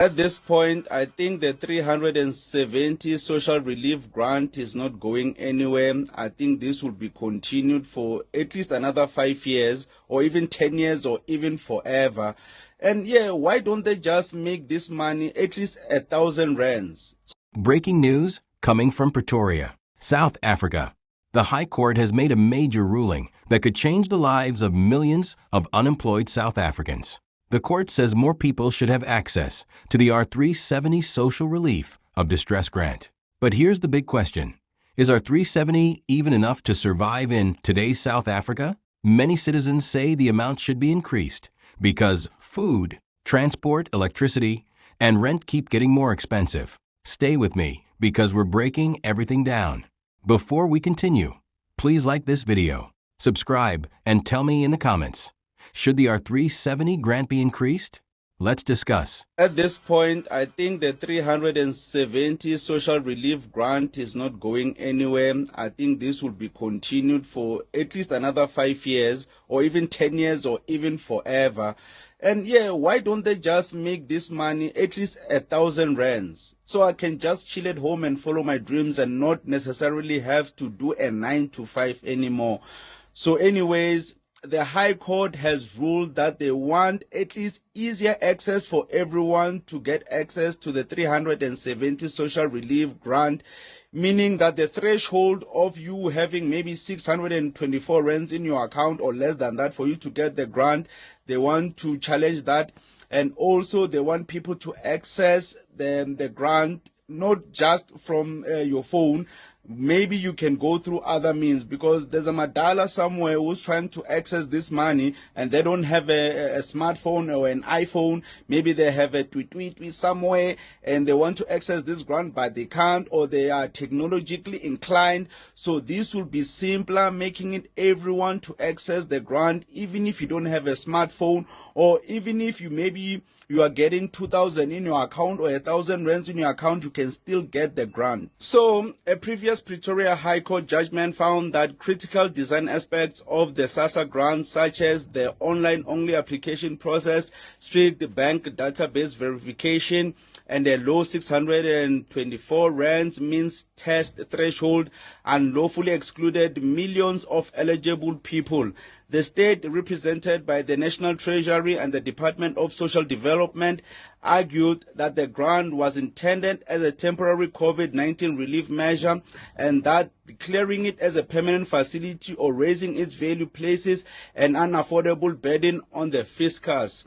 At this point, I think the 370 social relief grant is not going anywhere. I think this will be continued for at least another 5 years or even 10 years or even forever. And yeah, why don't they just make this money at least 1,000 rands? Breaking news coming from Pretoria, South Africa. The High Court has made a major ruling that could change the lives of millions of unemployed South Africans. The court says more people should have access to the R370 social relief of distress grant. But here's the big question. Is R370 even enough to survive in today's South Africa? Many citizens say the amount should be increased because food, transport, electricity, and rent keep getting more expensive. Stay with me because we're breaking everything down. Before we continue, please like this video, subscribe, and tell me in the comments. Should the R370 grant be increased? Let's discuss. At this point, I think the 370 social relief grant is not going anywhere. I think this will be continued for at least another 5 years or even 10 years or even forever. And yeah, why don't they just make this money at least 1,000 rands so I can just chill at home and follow my dreams and not necessarily have to do a 9 to 5 anymore. So anyways, the High Court has ruled that they want at least easier access for everyone to get access to the 370 social relief grant, meaning that the threshold of you having maybe 624 rands in your account or less than that for you to get the grant, they want to challenge that. And also they want people to access the grant not just from your phone. Maybe you can go through other means, because there's a madala somewhere who's trying to access this money and they don't have a smartphone or an iPhone. Maybe they have a tweet somewhere and they want to access this grant but they can't, or they are technologically inclined. So this will be simpler, making it everyone to access the grant, even if you don't have a smartphone, or even if you are getting 2,000 in your account or 1,000 rands in your account, you can still get the grant. So a previous Pretoria High Court judgment found that critical design aspects of the SASSA grant, such as the online-only application process, strict bank database verification, and a low 624 rands means test threshold, unlawfully excluded millions of eligible people. The state, represented by the National Treasury and the Department of Social Development, argued that the grant was intended as a temporary COVID-19 relief measure and that declaring it as a permanent facility or raising its value places an unaffordable burden on the fiscus.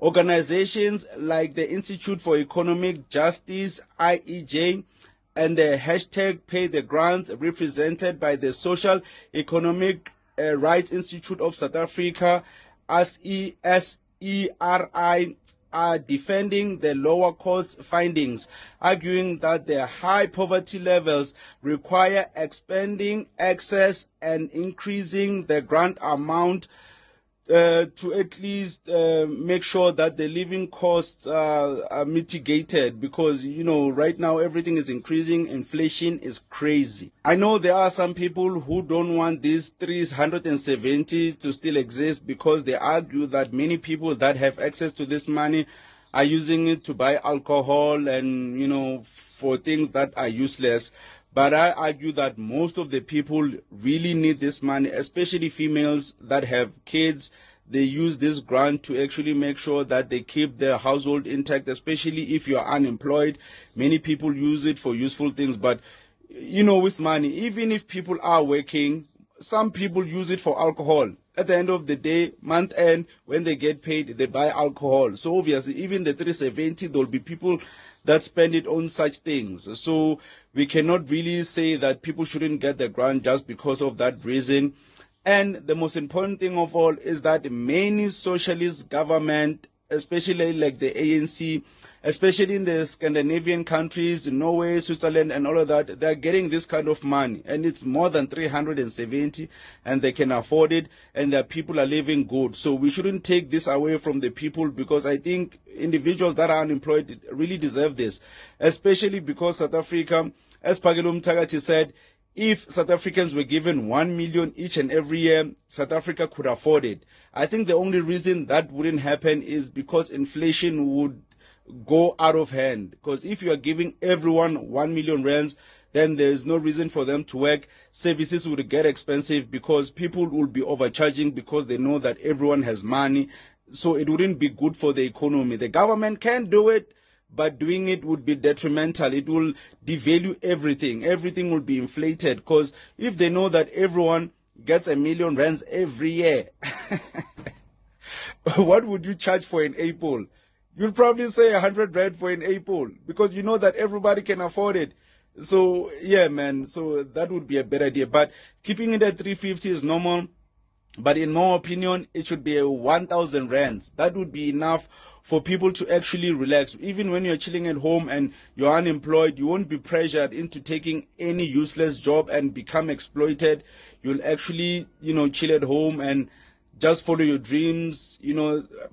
Organizations like the Institute for Economic Justice, IEJ, and the hashtag Pay the Grant, represented by the Social Economic Rights Institute of South Africa, SqRD, are defending the lower cost findings, arguing that the high poverty levels require expanding access and increasing the grant amount to at least make sure that the living costs are mitigated, because right now everything is increasing. Inflation is crazy. I know there are some people who don't want these 370 to still exist, because they argue that many people that have access to this money are using it to buy alcohol and for things that are useless. But I argue that most of the people really need this money, especially females that have kids. They use this grant to actually make sure that they keep their household intact, especially if you are unemployed. Many people use it for useful things. But, with money, even if people are working, some people use it for alcohol. At the end of the day, month end, when they get paid, they buy alcohol. So obviously, even the 370, there will be people that spend it on such things. So we cannot really say that people shouldn't get the grant just because of that reason. And the most important thing of all is that many socialist government, especially like the ANC, especially in the Scandinavian countries, Norway, Switzerland, and all of that, they're getting this kind of money. And it's more than 370, and they can afford it, and their people are living good. So we shouldn't take this away from the people, because I think individuals that are unemployed really deserve this, especially because South Africa, as Pagelo Mthakathi said, if South Africans were given 1 million each and every year, South Africa could afford it. I think the only reason that wouldn't happen is because inflation would go out of hand. Because if you are giving everyone 1 million rands, then there's no reason for them to work. Services would get expensive because people will be overcharging because they know that everyone has money. So it wouldn't be good for the economy. The government can do it, but doing it would be detrimental. It will devalue everything. Everything will be inflated because if they know that everyone gets 1 million rands every year, what would you charge for an apple? You'll probably say 100 rand for an apple because you know that everybody can afford it. So yeah, man. So that would be a better idea. But keeping it at 350 is normal. But in my opinion, it should be a 1,000 rands. That would be enough for people to actually relax. Even when you're chilling at home and you're unemployed, you won't be pressured into taking any useless job and become exploited. You'll actually, chill at home and just follow your dreams.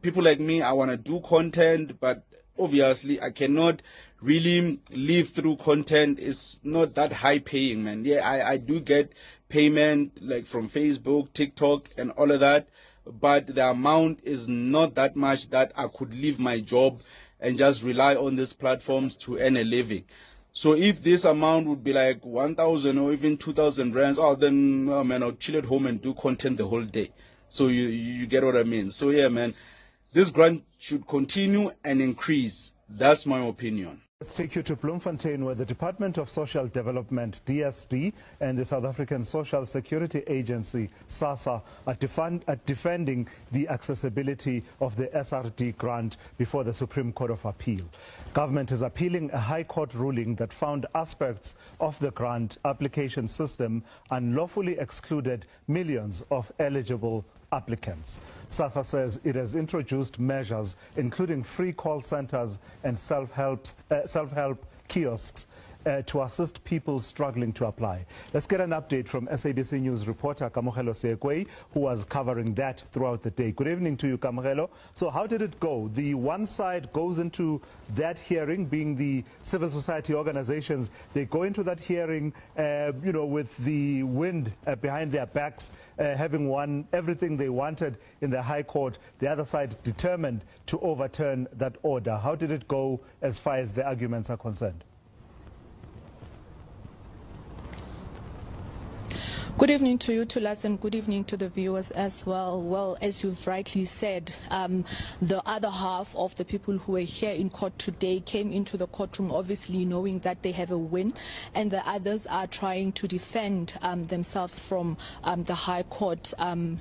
People like me, I want to do content, but obviously I cannot really live through content. It's not that high paying, man. Yeah, I do get payment like from Facebook, TikTok and all of that, but the amount is not that much that I could leave my job and just rely on these platforms to earn a living. So if this amount would be like 1,000 or even 2,000 rands, then man, I'll chill at home and do content the whole day. So you get what I mean. So yeah, man, this grant should continue and increase. That's my opinion. Let's take you to Bloemfontein, where the Department of Social Development, DSD, and the South African Social Security Agency, SASSA, are defending the accessibility of the SqRD grant before the Supreme Court of Appeal. Government is appealing a High Court ruling that found aspects of the grant application system unlawfully excluded millions of eligible applicants. SASSA says it has introduced measures including free call centers and self-help kiosks to assist people struggling to apply. Let's get an update from SABC News reporter Kamogelo Sekwe, who was covering that throughout the day. Good evening to you, Kamogelo. So how did it go? The one side goes into that hearing, being the civil society organizations. They go into that hearing, with the wind behind their backs, having won everything they wanted in the High Court. The other side determined to overturn that order. How did it go as far as the arguments are concerned? Good evening to you, Tulas, and good evening to the viewers as well. Well, as you've rightly said, the other half of the people who were here in court today came into the courtroom obviously knowing that they have a win, and the others are trying to defend themselves from the High Court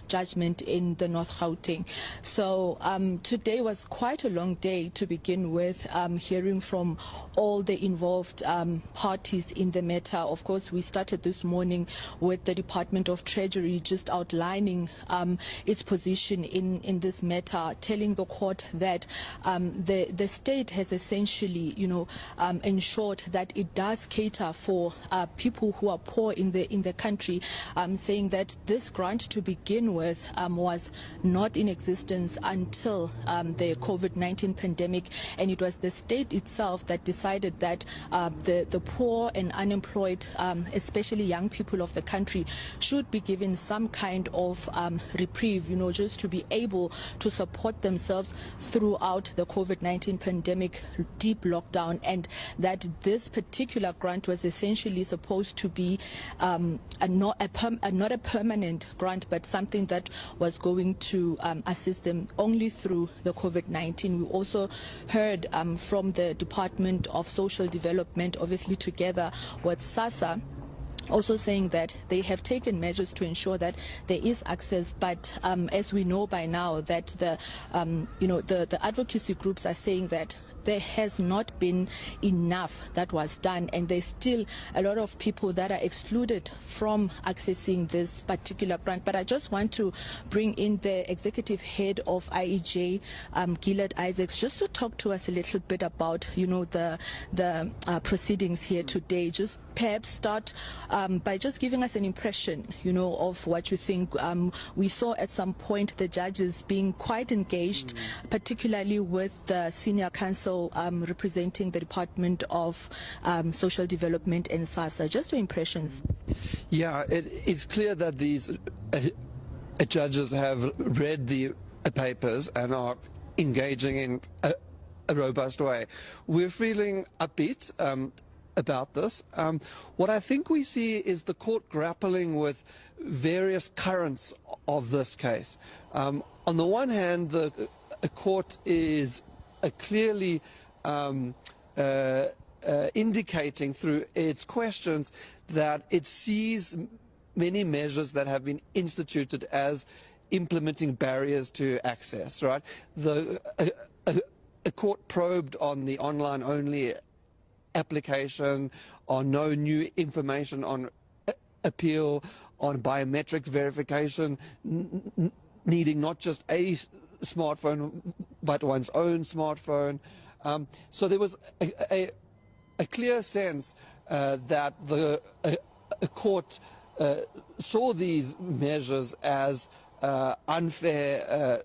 judgment in the North Gauteng. So today was quite a long day to begin with, hearing from all the involved parties in the matter. Of course, we started this morning with the Department of Treasury just outlining its position in this matter, telling the court that the state has essentially, ensured that it does cater for people who are poor in the country, saying that this grant to begin with was not in existence until the COVID-19 pandemic, and it was the state itself that decided that the poor and unemployed, especially young people of the country, should be given some kind of reprieve, just to be able to support themselves throughout the COVID-19 pandemic deep lockdown, and that this particular grant was essentially supposed to be not a permanent grant, but something that was going to assist them only through the COVID-19. We also heard from the Department of Social Development, obviously together with SASSA, also saying that they have taken measures to ensure that there is access, but as we know by now that the advocacy groups are saying that there has not been enough that was done, and there's still a lot of people that are excluded from accessing this particular grant. But I just want to bring in the executive head of IEJ, Gillard Isaacs, just to talk to us a little bit about the proceedings here today. Just perhaps start by just giving us an impression of what you think. We saw at some point the judges being quite engaged, particularly with the senior counsel representing the Department of Social Development and SASSA. Just your impressions. Yeah, it is clear that these judges have read the papers and are engaging in a robust way. We're feeling upbeat about this. What I think we see is the court grappling with various currents of this case. On the one hand, the court is clearly indicating through its questions that it sees many measures that have been instituted as implementing barriers to access, right? A court probed on the online-only application, on no new information on appeal, on biometric verification, needing not just a smartphone, but one's own smartphone. So there was a clear sense that the court saw these measures as unfair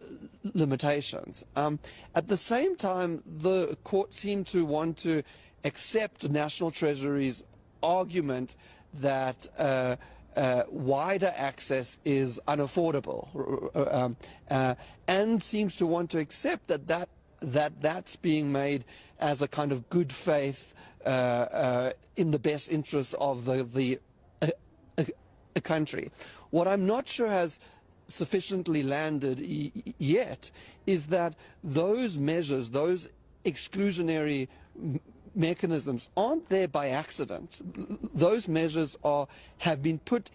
limitations. At the same time, the court seemed to want to accept National Treasury's argument that wider access is unaffordable, and seems to want to accept that's being made as a kind of good faith in the best interests of the country. What I'm not sure has sufficiently landed yet is that those measures, those exclusionary mechanisms aren't there by accident. Those measures have been put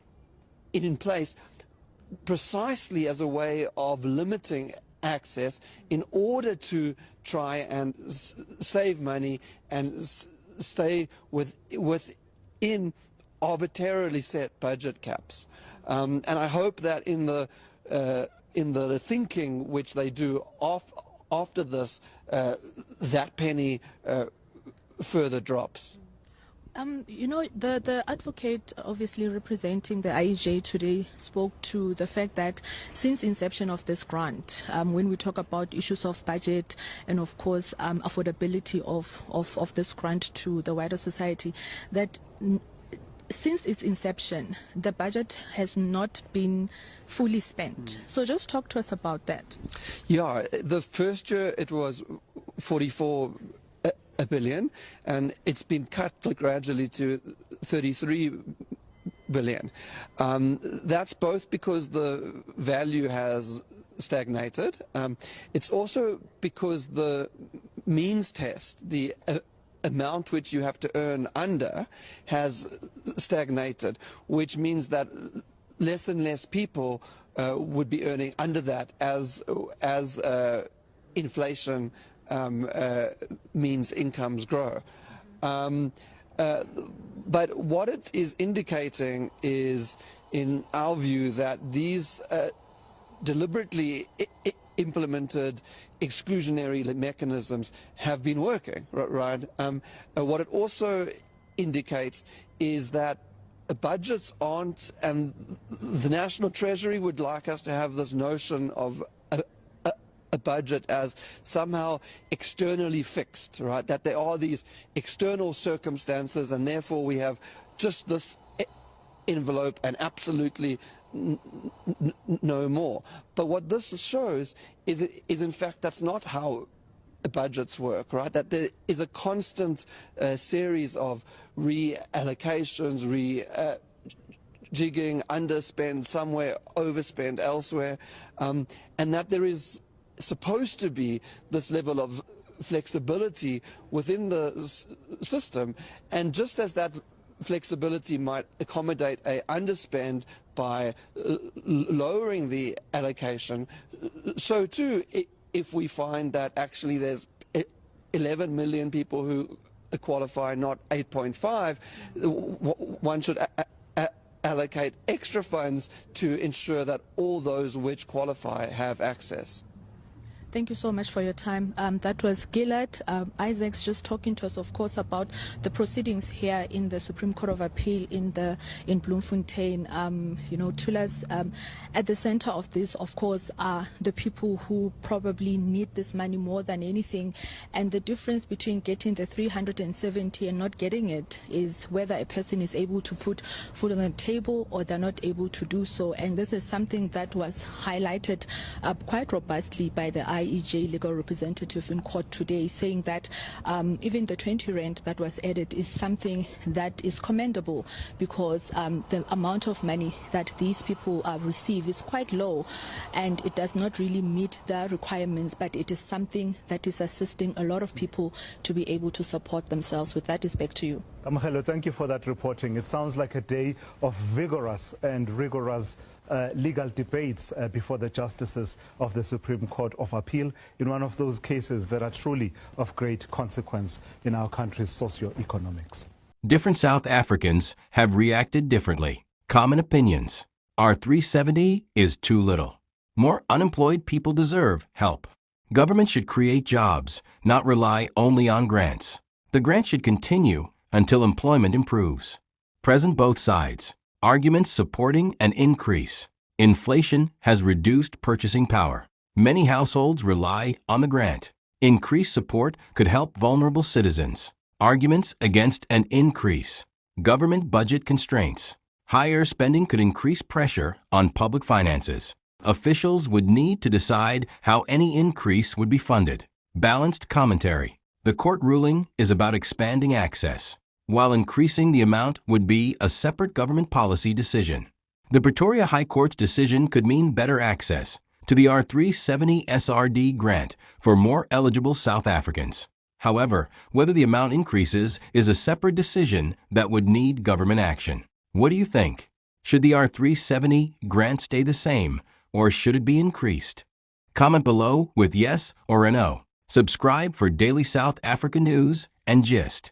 in place precisely as a way of limiting access in order to try and save money and stay within arbitrarily set budget caps. And I hope that in the thinking which they do after this, that penny further drops. You know, the advocate obviously representing the IEJ today spoke to the fact that since inception of this grant, when we talk about issues of budget and of course affordability of this grant to the wider society, that since its inception, the budget has not been fully spent. So just talk to us about that. Yeah, the first year it was 44 billion, and it's been cut gradually to 33 billion. That's both because the value has stagnated. It's also because the means test, the amount which you have to earn under, has stagnated, which means that less and less people would be earning under that as inflation means incomes grow. But what it is indicating is, in our view, that these deliberately implemented exclusionary mechanisms have been working, right? What it also indicates is that budgets aren't, and the National Treasury would like us to have this notion of a budget as somehow externally fixed, right? That there are these external circumstances and therefore we have just this envelope and absolutely no more. But what this shows is in fact that's not how budgets work, right? That there is a constant series of reallocations, jigging, underspend somewhere, overspend elsewhere, and that there is supposed to be this level of flexibility within the system, and just as that flexibility might accommodate a underspend by lowering the allocation, so too if we find that actually there's 11 million people who qualify, not 8.5, one should allocate extra funds to ensure that all those which qualify have access. Thank you so much for your time. That was Gillard Isaacs just talking to us, of course, about the proceedings here in the Supreme Court of Appeal in Bloemfontein. You know, Thulas, at the center of this, of course, are the people who probably need this money more than anything. And the difference between getting the 370 and not getting it is whether a person is able to put food on the table or they're not able to do so. And this is something that was highlighted quite robustly by the IEJ legal representative in court today, saying that even the 20 rand that was added is something that is commendable, because the amount of money that these people receive is quite low, and it does not really meet the requirements, but it is something that is assisting a lot of people to be able to support themselves. With that, is back to you. Kamahelo, thank you for that reporting. It sounds like a day of vigorous and rigorous legal debates before the justices of the Supreme Court of Appeal in one of those cases that are truly of great consequence in our country's socio-economics. Different South Africans have reacted differently. Common opinions. R370 is too little. More unemployed people deserve help. Government should create jobs, not rely only on grants. The grant should continue until employment improves. Present both sides. Arguments supporting an increase. Inflation has reduced purchasing power. Many households rely on the grant. Increased support could help vulnerable citizens. Arguments against an increase. Government budget constraints. Higher spending could increase pressure on public finances. Officials would need to decide how any increase would be funded. Balanced commentary. The court ruling is about expanding access, while increasing the amount would be a separate government policy decision. The Pretoria High Court's decision could mean better access to the R370 SqRD grant for more eligible South Africans. However, whether the amount increases is a separate decision that would need government action. What do you think? Should the R370 grant stay the same, or should it be increased? Comment below with yes or a no. Subscribe for daily South African news and gist.